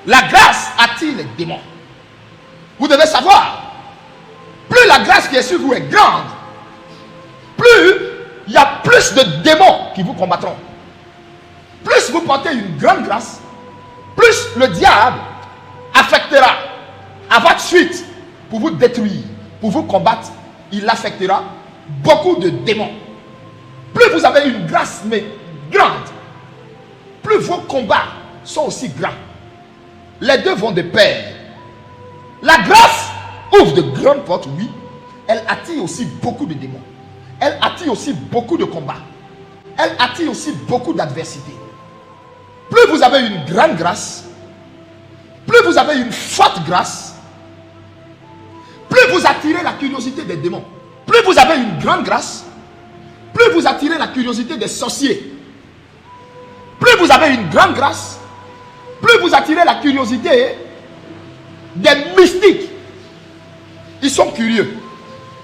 La grâce attire les démons. Vous devez savoir, plus la grâce qui est sur vous est grande, plus il y a plus de démons qui vous combattront. Plus vous portez une grande grâce, plus le diable affectera à votre suite pour vous détruire, pour vous combattre. Il affectera beaucoup de démons. Plus vous avez une grâce mais grande, plus vos combats sont aussi grands. Les deux vont de pair. La grâce ouvre de grandes portes, oui. Elle attire aussi beaucoup de démons. Elle attire aussi beaucoup de combats. Elle attire aussi beaucoup d'adversité. Plus vous avez une grande grâce, plus vous avez une forte grâce, plus vous attirez la curiosité des démons. Plus vous avez une grande grâce, plus vous attirez la curiosité des sorciers. Plus vous avez une grande grâce, plus vous attirez la curiosité des mystiques. Ils sont curieux.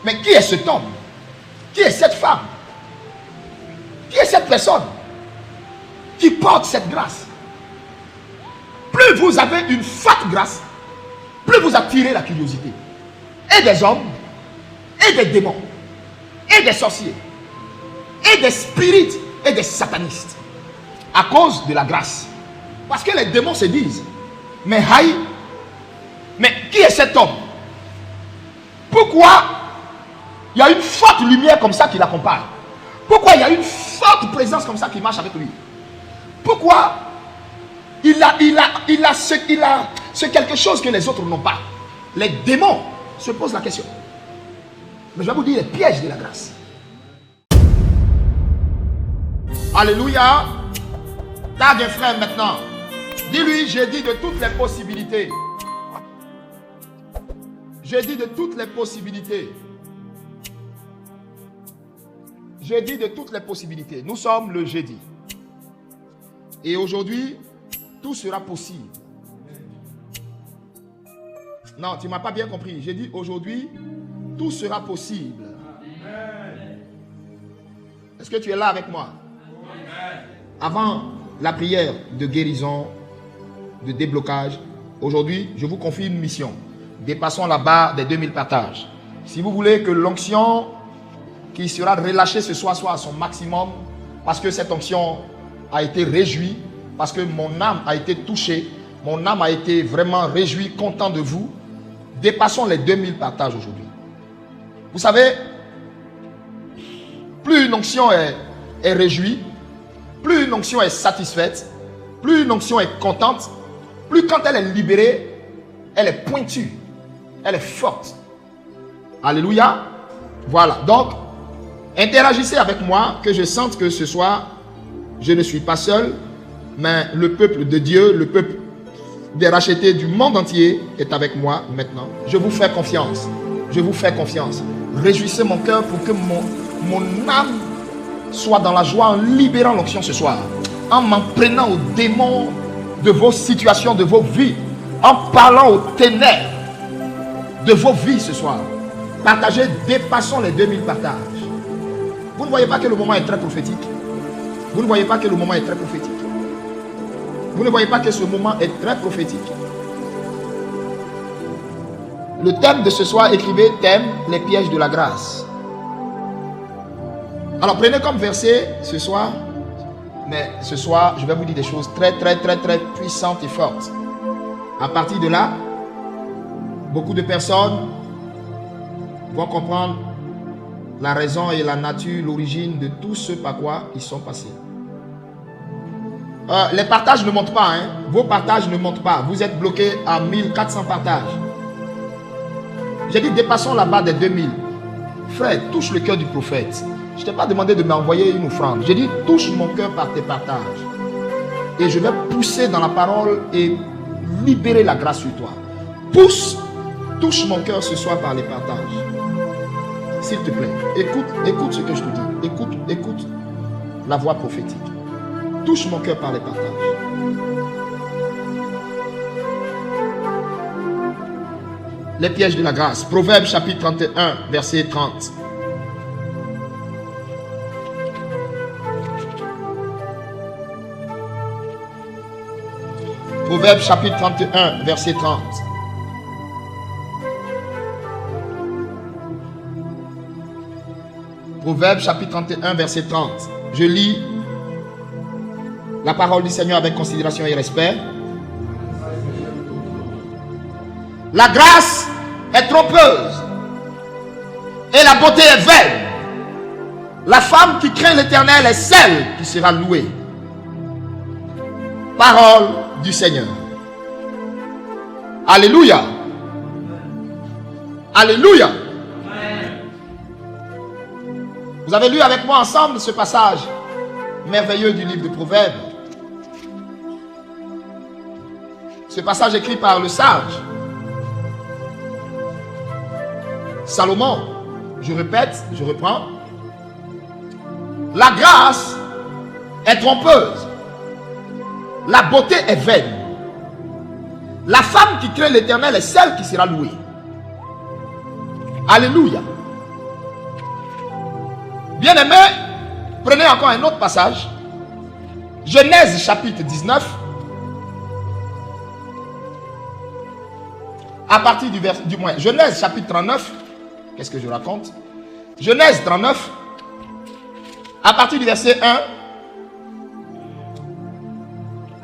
Mais qui est cet homme? Qui est cette femme? Qui est cette personne qui porte cette grâce? Plus vous avez une forte grâce, plus vous attirez la curiosité. Et des hommes, et des démons, et des sorciers, et des spirites, et des satanistes. À cause de la grâce. Parce que les démons se disent, mais aïe, mais qui est cet homme? Pourquoi il y a une forte lumière comme ça qui l'accompagne? Pourquoi il y a une forte présence comme ça qui marche avec lui? Pourquoi il a ce quelque chose que les autres n'ont pas? Les démons se posent la question. Mais je vais vous dire les pièges de la grâce. Alléluia. Tag un frère maintenant. Dis-lui, j'ai dit de toutes les possibilités. J'ai dit de toutes les possibilités. J'ai dit de toutes les possibilités. Nous sommes le jeudi. Et aujourd'hui, tout sera possible. Non, tu ne m'as pas bien compris. J'ai dit aujourd'hui, tout sera possible. Est-ce que tu es là avec moi? Avant la prière de guérison, de déblocage, aujourd'hui, je vous confie une mission. Dépassons la barre des 2000 partages. Si vous voulez que l'onction qui sera relâchée ce soir soit à son maximum, parce que cette onction a été réjouie, parce que mon âme a été touchée, mon âme a été vraiment réjouie, content de vous, dépassons les 2000 partages aujourd'hui. Vous savez, plus une onction est réjouie, plus une onction est satisfaite, plus une onction est contente, plus quand elle est libérée, elle est pointue, elle est forte. Alléluia. Voilà, donc, interagissez avec moi, que je sente que ce soir, je ne suis pas seul, mais le peuple de Dieu, le peuple des rachetés du monde entier est avec moi maintenant. Je vous fais confiance. Je vous fais confiance. Réjouissez mon cœur pour que mon âme soit dans la joie en libérant l'onction ce soir. En m'en prenant aux démons de vos situations, de vos vies. En parlant aux ténèbres de vos vies ce soir. Partagez, dépassons les 2000 partages. Vous ne voyez pas que le moment est très prophétique? Vous ne voyez pas que le moment est très prophétique? Vous ne voyez pas que ce moment est très prophétique? Le thème de ce soir, écrivez thème, les pièges de la grâce. Alors prenez comme verset ce soir, mais ce soir, je vais vous dire des choses très puissantes et fortes. À partir de là, beaucoup de personnes vont comprendre la raison et la nature, l'origine de tout ce par quoi ils sont passés. Les partages ne montent pas, hein? Vos partages ne montent pas. Vous êtes bloqués à 1400 partages. J'ai dit dépassons la barre des 2000. Frère, touche le cœur du prophète. Je ne t'ai pas demandé de m'envoyer une offrande. J'ai dit touche mon cœur par tes partages. Et je vais pousser dans la parole et libérer la grâce sur toi. Touche mon cœur ce soir par les partages. S'il te plaît, écoute ce que je te dis. Écoute la voix prophétique. Touche mon cœur par les partages. Les pièges de la grâce. Proverbe chapitre 31, verset 30. Proverbe Proverbe chapitre 31, verset 30. Proverbe chapitre 31, verset 30. Je lis la parole du Seigneur avec considération et respect. La grâce est trompeuse et la beauté est vaine. La femme qui craint l'Éternel est celle qui sera louée. Parole du Seigneur. Alléluia. Alléluia. Vous avez lu avec moi ensemble ce passage merveilleux du livre de Proverbes. Ce passage écrit par le sage Salomon. Je répète, je reprends. La grâce est trompeuse. La beauté est vaine. La femme qui craint l'Éternel est celle qui sera louée. Alléluia. Bien-aimés, prenez encore un autre passage. Genèse chapitre 19. À partir Genèse chapitre 39. Qu'est-ce que je raconte? Genèse 39. À partir du verset 1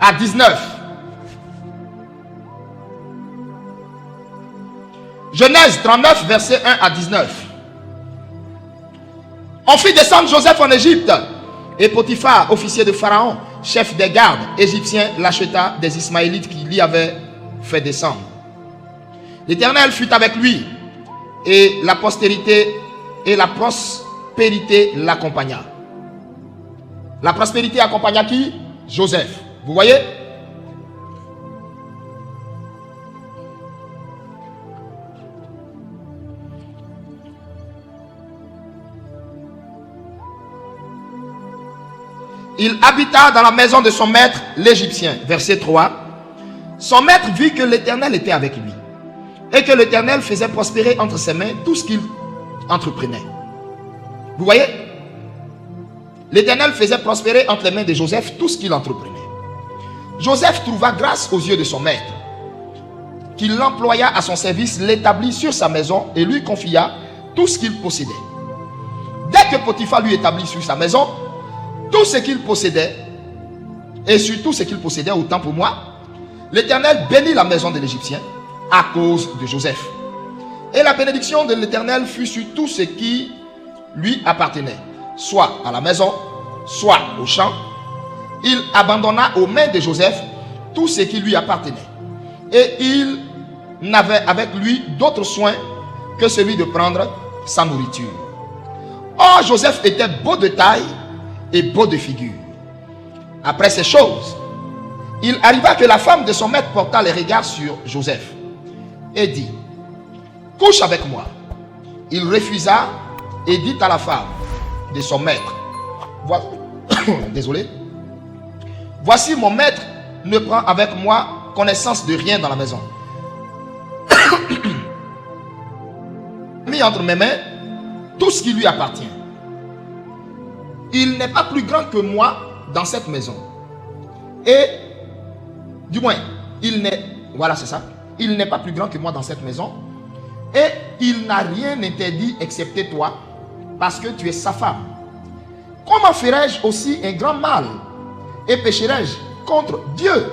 à 19. Genèse 39, verset 1 à 19. On fit descendre Joseph en Égypte, et Potiphar, officier de Pharaon, chef des gardes égyptiens, l'acheta des Ismaélites qui l'y avaient fait descendre. L'Éternel fut avec lui, et la postérité et la prospérité l'accompagna. La prospérité accompagna qui? Joseph. Vous voyez? Il habita dans la maison de son maître, l'Égyptien. Verset 3. Son maître vit que l'Éternel était avec lui et que l'Éternel faisait prospérer entre ses mains tout ce qu'il entreprenait. Vous voyez? L'Éternel faisait prospérer entre les mains de Joseph tout ce qu'il entreprenait. Joseph trouva grâce aux yeux de son maître, qui l'employa à son service, l'établit sur sa maison et lui confia tout ce qu'il possédait. Dès que Potiphar lui établit sur sa maison tout ce qu'il possédait, et surtout ce qu'il possédait, autant pour moi, l'Éternel bénit la maison de l'Égyptien à cause de Joseph. Et la bénédiction de l'Éternel fut sur tout ce qui lui appartenait, soit à la maison, soit au champ. Il abandonna aux mains de Joseph tout ce qui lui appartenait. Et il n'avait avec lui d'autre soin que celui de prendre sa nourriture. Or, Joseph était beau de taille et beau de figure. Après ces choses, il arriva que la femme de son maître porta les regards sur Joseph et dit: couche avec moi. Il refusa et dit à la femme de son maître: désolé, voici mon maître ne prend avec moi connaissance de rien dans la maison. Mis entre mes mains tout ce qui lui appartient. Il n'est pas plus grand que moi dans cette maison. Et, du moins, il n'est, voilà c'est ça, il n'est pas plus grand que moi dans cette maison. Et il n'a rien interdit excepté toi, parce que tu es sa femme. Comment ferais-je aussi un grand mal et pécherais-je contre Dieu?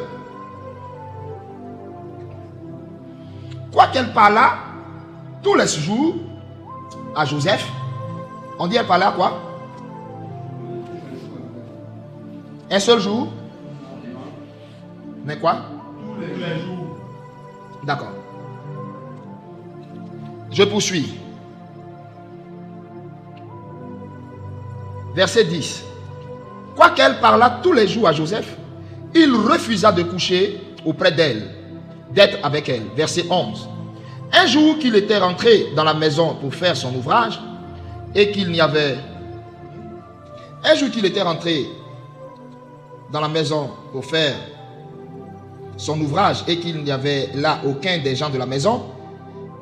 Quoiqu'elle parlât tous les jours à Joseph, on dit elle parlait à quoi? Un seul jour? Mais quoi? Tous les jours. D'accord. Je poursuis. Verset 10. Quoiqu'elle parlât tous les jours à Joseph, il refusa de coucher auprès d'elle, d'être avec elle. Verset 11. Un jour qu'il était rentré dans la maison pour faire son ouvrage, et qu'il n'y avait... Un jour qu'il était rentré dans la maison pour faire son ouvrage et qu'il n'y avait là aucun des gens de la maison,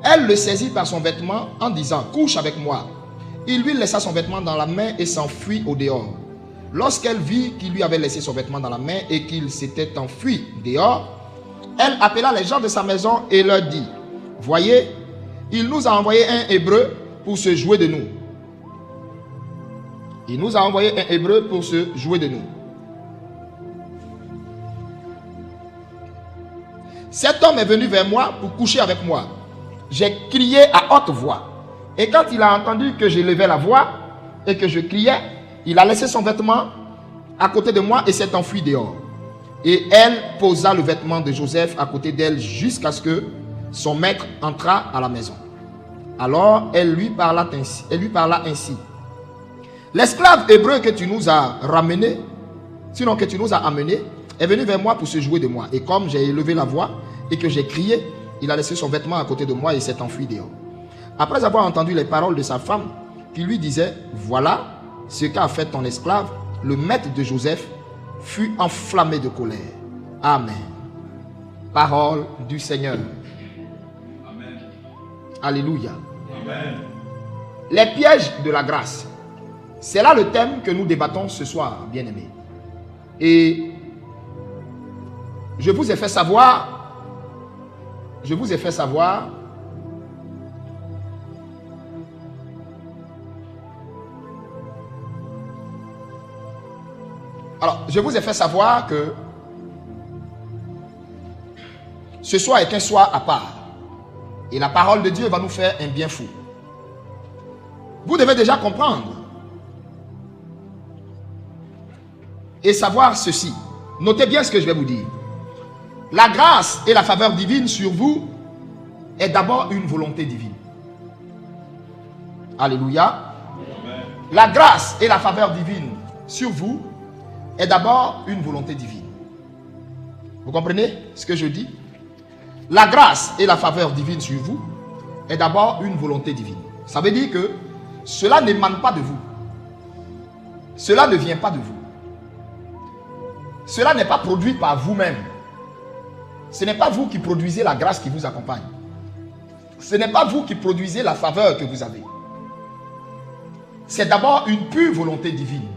elle le saisit par son vêtement en disant: couche avec moi. Il lui laissa son vêtement dans la main et s'enfuit au dehors. Lorsqu'elle vit qu'il lui avait laissé son vêtement dans la main et qu'il s'était enfui dehors, elle appela les gens de sa maison et leur dit, voyez, il nous a envoyé un Hébreu pour se jouer de nous. Il nous a envoyé un Hébreu pour se jouer de nous. Cet homme est venu vers moi pour coucher avec moi. J'ai crié à haute voix. Et quand il a entendu que je levais la voix et que je criais, il a laissé son vêtement à côté de moi et s'est enfui dehors. Et elle posa le vêtement de Joseph à côté d'elle jusqu'à ce que son maître entrât à la maison. Alors elle lui parla ainsi. L'esclave hébreu que tu nous as ramené, sinon que tu nous as amené, est venu vers moi pour se jouer de moi. Et comme j'ai élevé la voix et que j'ai crié, il a laissé son vêtement à côté de moi et s'est enfui dehors. Après avoir entendu les paroles de sa femme, qui lui disait, voilà ce qu'a fait ton esclave, le maître de Joseph fut enflammé de colère. Amen. Parole du Seigneur. Amen. Alléluia. Amen. Les pièges de la grâce. C'est là le thème que nous débattons ce soir, bien-aimés. Et je vous ai fait savoir que ce soir est un soir à part. Et la parole de Dieu va nous faire un bien fou. Vous devez déjà comprendre et savoir ceci. Notez bien ce que je vais vous dire. La grâce et la faveur divine sur vous est d'abord une volonté divine. Alléluia. Amen. La grâce et la faveur divine sur vous est d'abord une volonté divine. Vous comprenez ce que je dis? La grâce et la faveur divine sur vous est d'abord une volonté divine. Ça veut dire que cela n'émane pas de vous. Cela ne vient pas de vous. Cela n'est pas produit par vous-même. Ce n'est pas vous qui produisez la grâce qui vous accompagne. Ce n'est pas vous qui produisez la faveur que vous avez. C'est d'abord une pure volonté divine.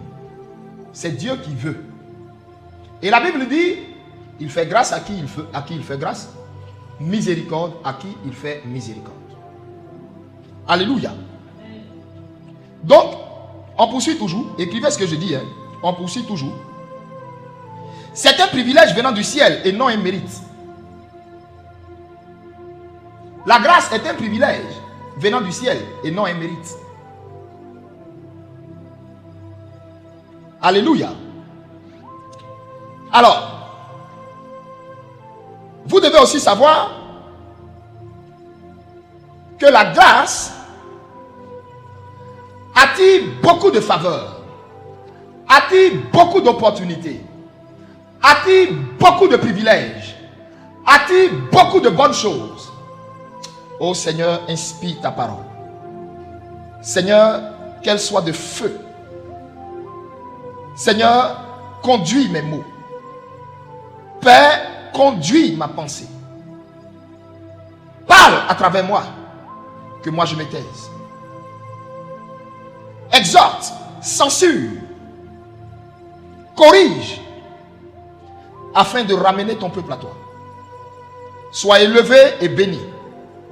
C'est Dieu qui veut. Et la Bible dit, il fait grâce à qui il fait grâce, miséricorde à qui il fait miséricorde. Alléluia. Donc, on poursuit toujours. Écrivez ce que je dis. On poursuit toujours. C'est un privilège venant du ciel et non un mérite. La grâce est un privilège venant du ciel et non un mérite. Alléluia. Alors, vous devez aussi savoir que la grâce attire beaucoup de faveurs, attire beaucoup d'opportunités, attire beaucoup de privilèges, attire beaucoup de bonnes choses. Ô Seigneur, inspire ta parole. Seigneur, qu'elle soit de feu. Seigneur, conduis mes mots. Père, conduis ma pensée. Parle à travers moi, que moi je me taise. Exhorte, censure, corrige, afin de ramener ton peuple à toi. Sois élevé et béni,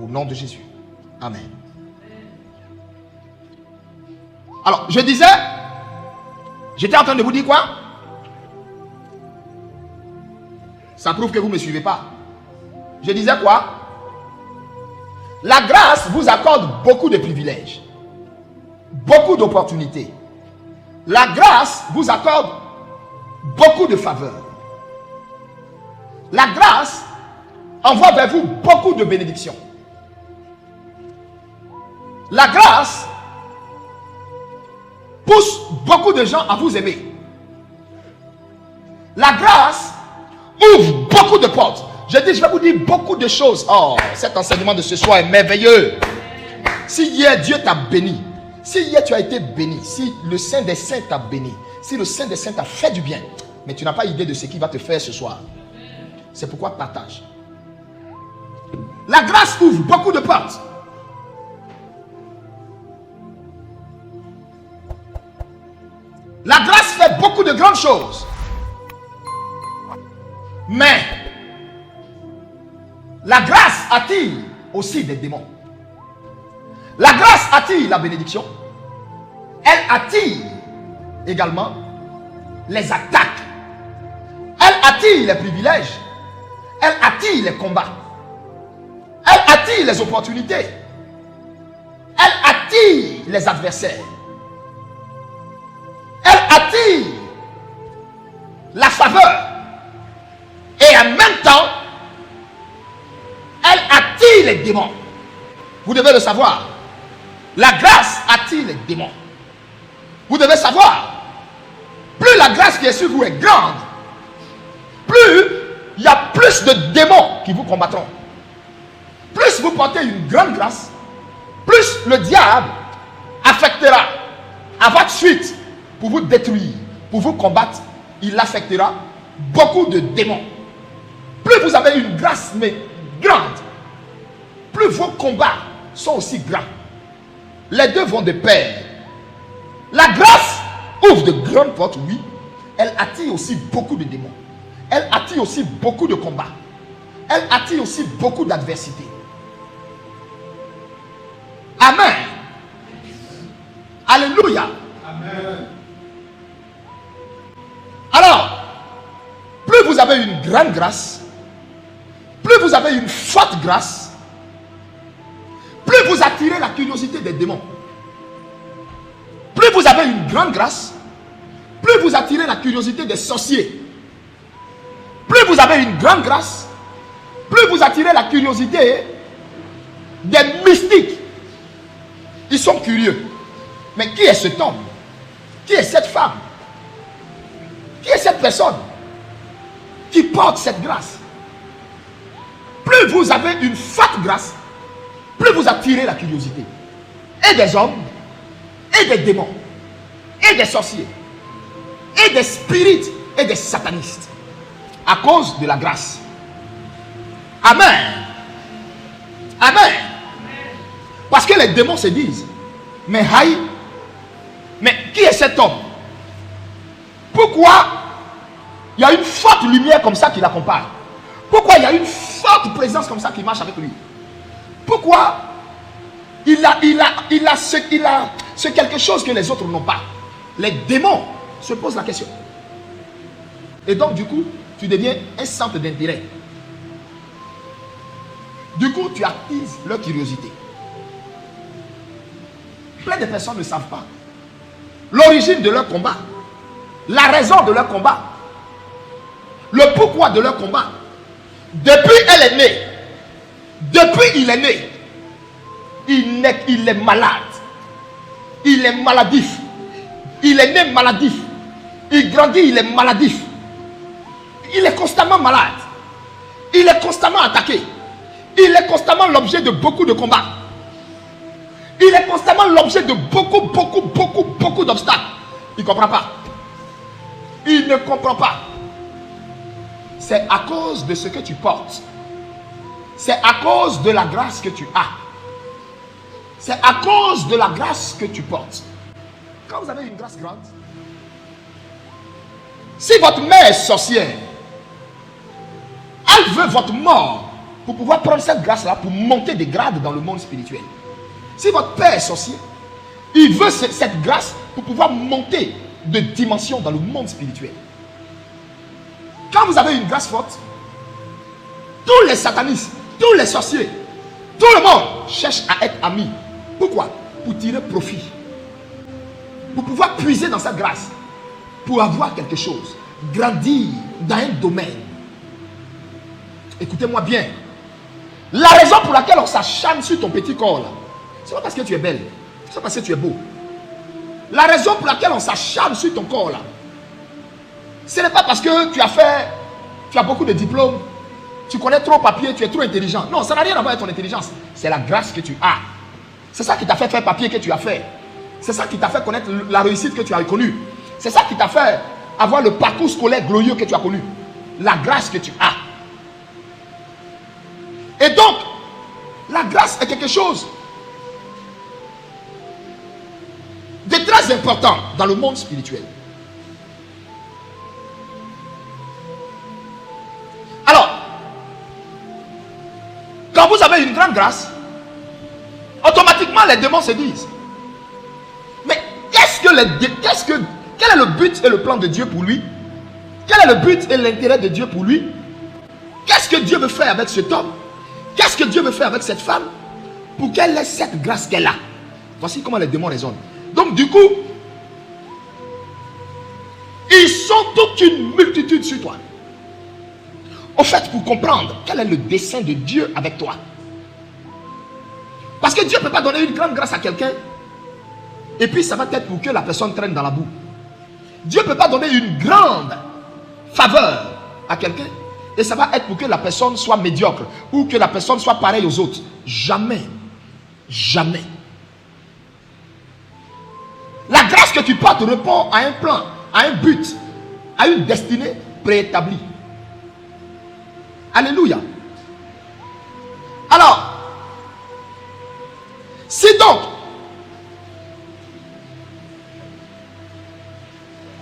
au nom de Jésus. Amen. Alors, je disais, j'étais en train de vous dire quoi? Ça prouve que vous ne me suivez pas. Je disais quoi? La grâce vous accorde beaucoup de privilèges, beaucoup d'opportunités. La grâce vous accorde beaucoup de faveurs. La grâce envoie vers vous beaucoup de bénédictions. La grâce pousse beaucoup de gens à vous aimer. La grâce ouvre beaucoup de portes. Je vais vous dire beaucoup de choses. Oh, cet enseignement de ce soir est merveilleux. Si hier Dieu t'a béni, si hier tu as été béni, si le Saint des Saints t'a béni, si le Saint des Saints t'a fait du bien, mais tu n'as pas idée de ce qu'il va te faire ce soir. C'est pourquoi partage. La grâce ouvre beaucoup de portes. La grâce fait beaucoup de grandes choses. Mais La grâce attire aussi des démons. La grâce attire la bénédiction. Elle attire également les attaques. Elle attire les privilèges. Elle attire les combats. Elle attire les opportunités. Elle attire les adversaires. Elle attire la faveur. Et en même temps, elle attire les démons. Vous devez le savoir. La grâce attire les démons. Vous devez savoir. Plus la grâce qui est sur vous est grande, plus il y a plus de démons qui vous combattront. Plus vous portez une grande grâce, plus le diable affectera à votre suite pour vous détruire, pour vous combattre. Il affectera beaucoup de démons. Plus vous avez une grâce mais grande, plus vos combats sont aussi grands. Les deux vont de pair. La grâce ouvre de grandes portes, oui. Elle attire aussi beaucoup de démons. Elle attire aussi beaucoup de combats. Elle attire aussi beaucoup d'adversité. Amen. Alléluia. Amen. Alors, plus vous avez une grande grâce, plus vous avez une forte grâce, plus vous attirez la curiosité des démons. Plus vous avez une grande grâce, plus vous attirez la curiosité des sorciers. Plus vous avez une grande grâce, plus vous attirez la curiosité des mystiques. Ils sont curieux. Mais qui est cet homme? Qui est cette femme? Qui est cette personne qui porte cette grâce? Plus vous avez une forte grâce, plus vous attirez la curiosité. Et des hommes, et des démons, et des sorciers, et des spirites, et des satanistes. À cause de la grâce. Amen. Amen. Parce que les démons se disent, mais haï, mais qui est cet homme? Pourquoi il y a une forte lumière comme ça qui l'accompagne? Pourquoi il y a une forte présence comme ça qui marche avec lui? Pourquoi il a ce quelque chose que les autres n'ont pas? Les démons se posent la question. Et donc du coup, tu deviens un centre d'intérêt. Du coup, tu attises leur curiosité. Plein de personnes ne savent pas l'origine de leur combat, la raison de leur combat, le pourquoi de leur combat. Depuis elle est née, depuis il est né, il est malade, il est maladif, il est né maladif, il grandit, il est maladif, il est constamment malade, il est constamment attaqué, il est constamment l'objet de beaucoup de combats, il est constamment l'objet de beaucoup d'obstacles. Il ne comprend pas. Il ne comprend pas. C'est à cause de ce que tu portes. C'est à cause de la grâce que tu as. C'est à cause de la grâce que tu portes. Quand vous avez une grâce grande, si votre mère est sorcière, elle veut votre mort pour pouvoir prendre cette grâce-là pour monter des grades dans le monde spirituel. Si votre père est sorcier, il veut cette grâce pour pouvoir monter de dimension dans le monde spirituel. Quand vous avez une grâce forte, tous les satanistes, tous les sorciers, tout le monde cherche à être amis. Pourquoi? Pour tirer profit. Pour pouvoir puiser dans cette grâce. Pour avoir quelque chose. Grandir dans un domaine. Écoutez-moi bien. La raison pour laquelle on s'acharne sur ton petit corps là, c'est pas parce que tu es belle. C'est pas parce que tu es beau. La raison pour laquelle on s'acharne sur ton corps là, ce n'est pas parce que tu as beaucoup de diplômes, tu connais trop papier, tu es trop intelligent. Non, ça n'a rien à voir avec ton intelligence. C'est la grâce que tu as. C'est ça qui t'a fait faire papier que tu as fait. C'est ça qui t'a fait connaître la réussite que tu as connue. C'est ça qui t'a fait avoir le parcours scolaire glorieux que tu as connu. La grâce que tu as. Et donc, la grâce est quelque chose de très important dans le monde spirituel. Alors, Quand vous avez une grande grâce, automatiquement les démons se disent, mais quel est le but et le plan de Dieu pour lui? Quel est le but et l'intérêt de Dieu pour lui? Qu'est-ce que Dieu veut faire avec cet homme? Qu'est-ce que Dieu veut faire avec cette femme? Pour qu'elle ait cette grâce qu'elle a. Voici comment les démons raisonnent. Donc du coup, ils sont toute une multitude sur toi. Au fait, pour comprendre quel est le dessein de Dieu avec toi. Parce que Dieu ne peut pas donner une grande grâce à quelqu'un et puis ça va être pour que la personne traîne dans la boue. Dieu ne peut pas donner une grande faveur à quelqu'un et ça va être pour que la personne soit médiocre ou que la personne soit pareille aux autres. Jamais. Jamais. La grâce que tu portes répond à un plan, à un but, à une destinée préétablie. Alléluia. Alors, si donc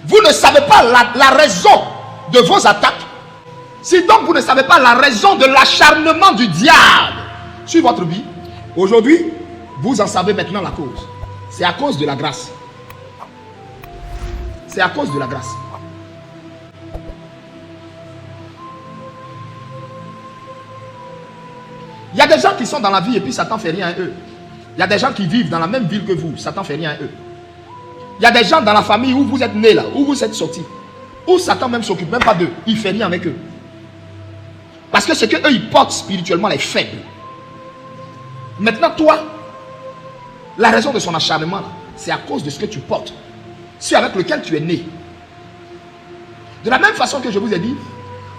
vous ne savez pas la raison de vos attaques, si donc vous ne savez pas la raison de l'acharnement du diable sur votre vie, aujourd'hui, vous en savez maintenant la cause. C'est à cause de la grâce. C'est à cause de la grâce. Il y a des gens qui sont dans la vie et puis Satan ne fait rien à eux. Il y a des gens qui vivent dans la même ville que vous, Satan ne fait rien à eux. Il y a des gens dans la famille où vous êtes nés là, où vous êtes sortis, où Satan même s'occupe même pas d'eux, il ne fait rien avec eux. Parce que ce qu'eux ils portent spirituellement est faible. Maintenant toi, la raison de son acharnement, c'est à cause de ce que tu portes, celui avec lequel tu es né. De la même façon que je vous ai dit,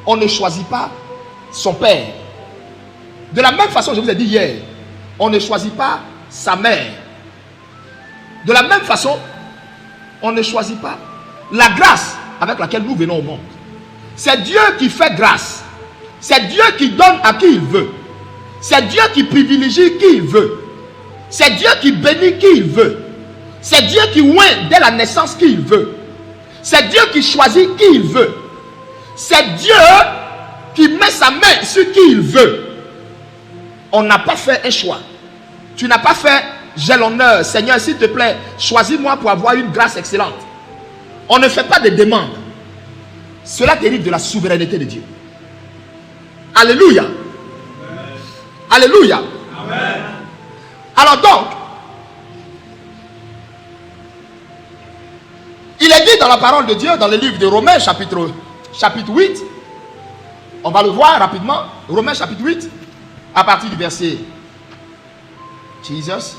on ne choisit pas son père. De la même façon, je vous ai dit hier, on ne choisit pas sa mère. De la même façon, on ne choisit pas la grâce avec laquelle nous venons au monde. C'est Dieu qui fait grâce. C'est Dieu qui donne à qui il veut. C'est Dieu qui privilégie qui il veut. C'est Dieu qui bénit qui il veut. C'est Dieu qui oint dès la naissance qui il veut. C'est Dieu qui choisit qui il veut. C'est Dieu qui met sa main sur qui il veut. On n'a pas fait un choix. Tu n'as pas fait, j'ai l'honneur, Seigneur, s'il te plaît, choisis-moi pour avoir une grâce excellente. On ne fait pas de demandes. Cela dérive de la souveraineté de Dieu. Alléluia. Amen. Alléluia. Amen. Alors donc, il est dit dans la parole de Dieu, dans le livre de Romains chapitre 8, on va le voir rapidement, Romains chapitre 8, à partir du verset Jesus.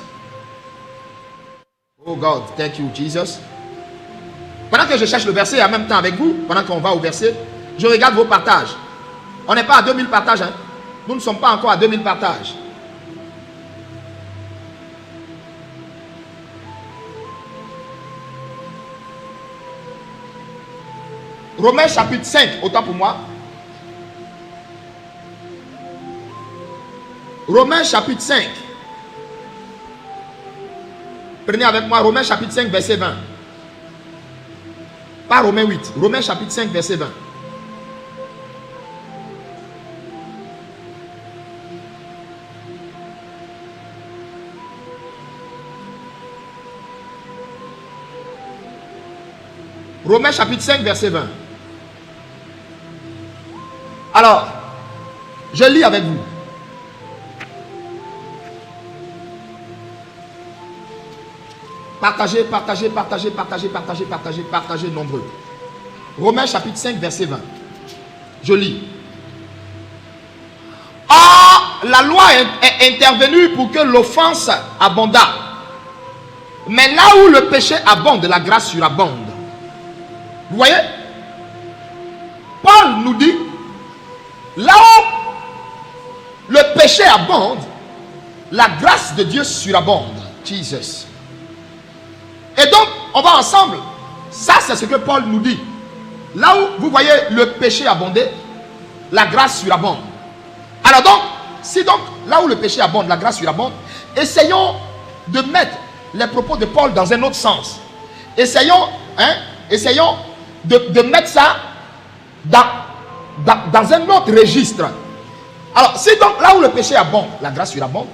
Oh God, thank you Jesus. Pendant que je cherche le verset en même temps avec vous, pendant qu'on va au verset, je regarde vos partages. On n'est pas à 2000 partages. Hein? Nous ne sommes pas encore à 2000 partages. Romains chapitre 5, autant pour moi. Romains chapitre 5. Prenez avec moi Romains chapitre 5, verset 20. Pas Romains 8. Romains chapitre 5, verset 20. Romains chapitre 5, verset 20. Alors, je lis avec vous. Partagez, partagez, partagez, partagez, partagez, partagez, partagez nombreux. Romains chapitre 5, verset 20. Je lis. Or, la loi est intervenue pour que l'offense abondât. Mais là où le péché abonde, la grâce surabonde. Vous voyez? Paul nous dit, là où le péché abonde, la grâce de Dieu surabonde. Jesus. Et donc, on va ensemble. Ça, c'est ce que Paul nous dit. Là où vous voyez le péché abonder, la grâce surabonde. Alors donc, si donc, là où le péché abonde, la grâce surabonde, essayons de mettre les propos de Paul dans un autre sens. Essayons de mettre ça dans un autre registre. Alors, si donc là où le péché abonde, la grâce surabonde,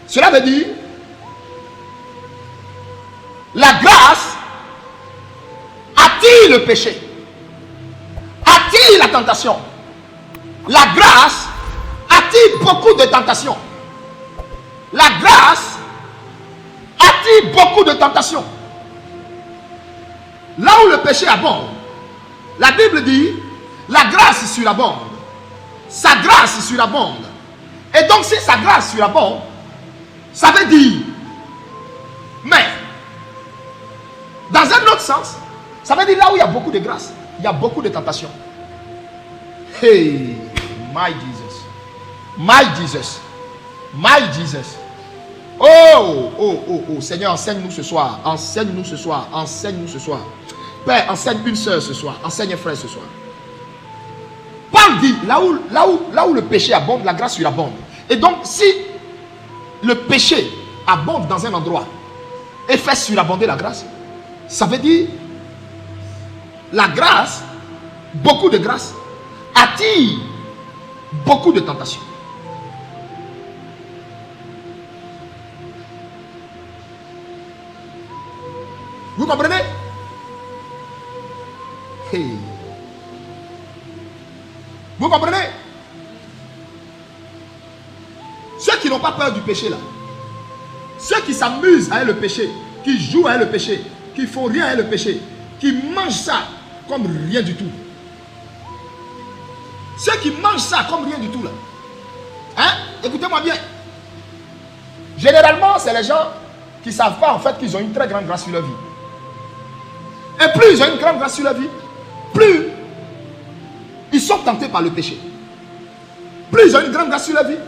cela veut dire la grâce attire le péché, attire la tentation. La grâce attire beaucoup de tentations. La grâce attire beaucoup de tentations. Là où le péché abonde, la Bible dit, la grâce surabonde. Sa grâce surabonde. Et donc si sa grâce surabonde, ça veut dire, mais, dans un autre sens, ça veut dire là où il y a beaucoup de grâce, il y a beaucoup de tentations. Hey, my Jesus. My Jesus. My Jesus. Oh, Seigneur, enseigne-nous ce soir. Enseigne-nous ce soir. Enseigne-nous ce soir. Père, enseigne une soeur ce soir. Enseigne un frère ce soir. Paul dit, là où le péché abonde, la grâce surabonde. Et donc, si le péché abonde dans un endroit et fait surabonder la grâce, ça veut dire la grâce, beaucoup de grâce, attire beaucoup de tentations. Vous comprenez? Hey. Vous comprenez? Ceux qui n'ont pas peur du péché là, ceux qui s'amusent avec le péché, qui jouent avec le péché, qui font rien avec le péché, qui mangent ça comme rien du tout. Ceux qui mangent ça comme rien du tout là. Hein? Écoutez-moi bien. Généralement, c'est les gens qui ne savent pas en fait qu'ils ont une très grande grâce sur leur vie. Et plus ils ont une grande grâce sur leur vie, plus ils sont tentés par le péché. Plus ils ont une grande grâce sur leur vie,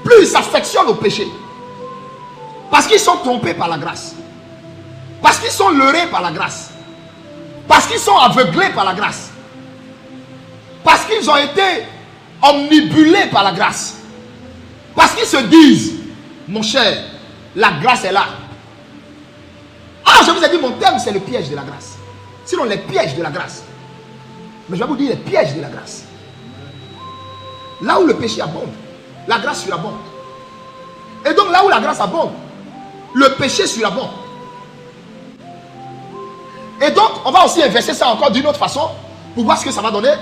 plus ils s'affectionnent au péché. Parce qu'ils sont trompés par la grâce. Parce qu'ils sont leurrés par la grâce. Parce qu'ils sont aveuglés par la grâce. Parce qu'ils ont été omnibulés par la grâce. Parce qu'ils se disent, mon cher, la grâce est là. Ah, je vous ai dit, mon thème, c'est le piège de la grâce. Sinon, les pièges de la grâce. Mais je vais vous dire les pièges de la grâce. Là où le péché abonde, la grâce surabonde. Et donc, là où la grâce abonde, le péché surabonde. Et donc, on va aussi inverser ça encore d'une autre façon pour voir ce que ça va donner.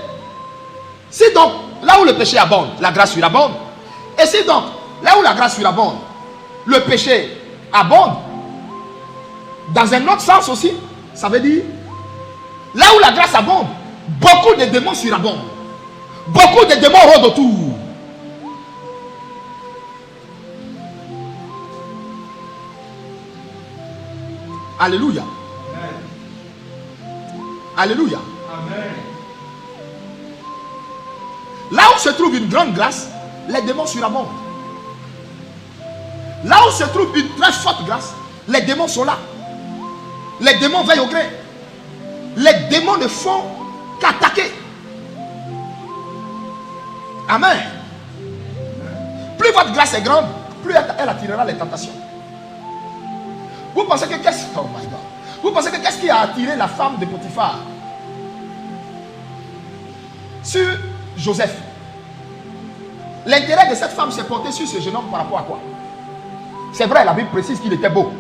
Si donc, là où le péché abonde, la grâce surabonde. Et si donc, là où la grâce surabonde, le péché abonde, dans un autre sens aussi, ça veut dire, là où la grâce abonde, beaucoup de démons surabondent. Beaucoup de démons rôdent autour. Alléluia. Alléluia. Amen. Là où se trouve une grande grâce, les démons surabondent. Là où se trouve une très forte grâce, les démons sont là. Les démons veillent au gré. Les démons ne font qu'attaquer. Amen. Plus votre grâce est grande, plus elle attirera les tentations. Vous pensez que oh my God. Vous pensez que qu'est-ce qui a attiré la femme de Potiphar sur Joseph? L'intérêt de cette femme s'est porté sur ce jeune homme par rapport à quoi? C'est vrai, la Bible précise qu'il était beau,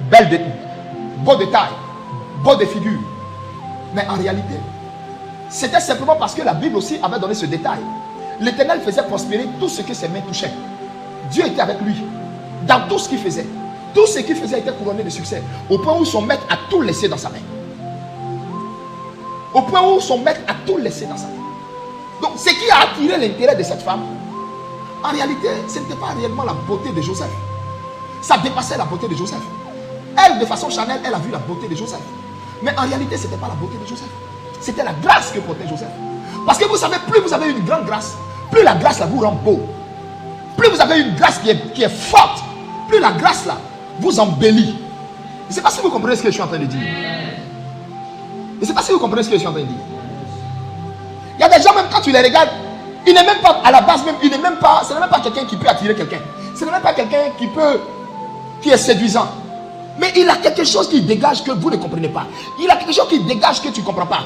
beau de taille, beau de figure. Mais en réalité, c'était simplement parce que la Bible aussi avait donné ce détail. L'Éternel faisait prospérer tout ce que ses mains touchaient. Dieu était avec lui dans tout ce qu'il faisait. Tout ce qu'il faisait était couronné de succès. Au point où son maître a tout laissé dans sa main. Au point où son maître a tout laissé dans sa main. Donc ce qui a attiré l'intérêt de cette femme, en réalité, ce n'était pas réellement la beauté de Joseph. Ça dépassait la beauté de Joseph. Elle, de façon charnelle, elle a vu la beauté de Joseph. Mais en réalité, ce n'était pas la beauté de Joseph. C'était la grâce que portait Joseph. Parce que vous savez, plus vous avez une grande grâce, plus la grâce là vous rend beau. Plus vous avez une grâce qui est forte, plus la grâce là vous embellit. Je ne sais pas si vous comprenez ce que je suis en train de dire. Je ne sais pas si vous comprenez ce que je suis en train de dire. Il y a des gens, même quand tu les regardes, il n'est même pas, à la base même, ce n'est même pas quelqu'un qui peut attirer quelqu'un. Ce n'est même pas quelqu'un qui est séduisant. Mais il a quelque chose qui dégage que vous ne comprenez pas. Il a quelque chose qui dégage que tu ne comprends pas.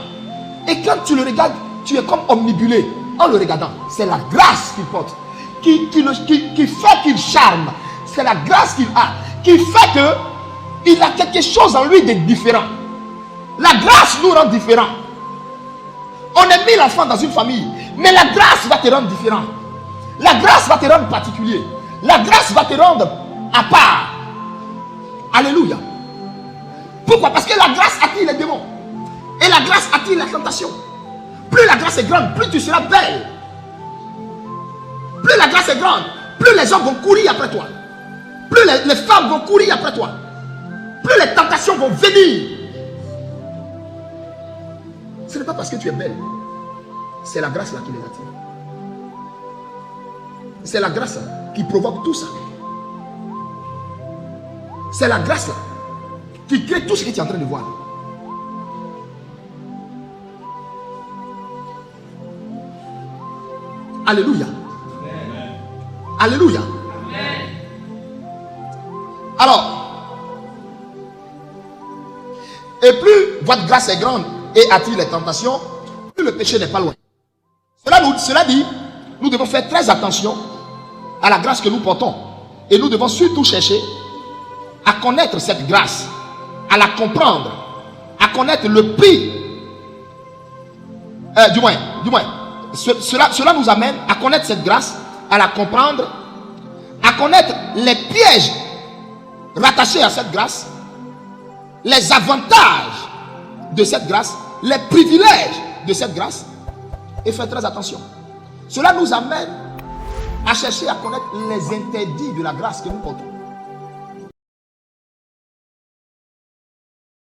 Et quand tu le regardes, tu es comme omnibulé en le regardant. C'est la grâce qu'il porte, qui fait qu'il charme. C'est la grâce qu'il a, qui fait qu'il a quelque chose en lui de différent. La grâce nous rend différents. On est 1000 enfants dans une famille, mais la grâce va te rendre différent. La grâce va te rendre particulier. La grâce va te rendre à part. Alléluia. Pourquoi? Parce que la grâce attire les démons. Et la grâce attire la tentation. Plus la grâce est grande, plus tu seras belle. Plus la grâce est grande, plus les hommes vont courir après toi. Plus les femmes vont courir après toi. Plus les tentations vont venir. Ce n'est pas parce que tu es belle. C'est la grâce là qui les attire. C'est la grâce là qui provoque tout ça. C'est la grâce là qui crée tout ce que tu es en train de voir. Alléluia. Amen. Alléluia. Amen. Alors, et plus votre grâce est grande et attire les tentations, plus le péché n'est pas loin. Cela dit, nous devons faire très attention à la grâce que nous portons. Et nous devons surtout chercher à connaître cette grâce, à la comprendre, à connaître le prix. Du moins, cela nous amène à connaître cette grâce, à la comprendre, à connaître les pièges rattachés à cette grâce, les avantages de cette grâce, les privilèges de cette grâce, et faire très attention. Cela nous amène à chercher à connaître les interdits de la grâce que nous portons.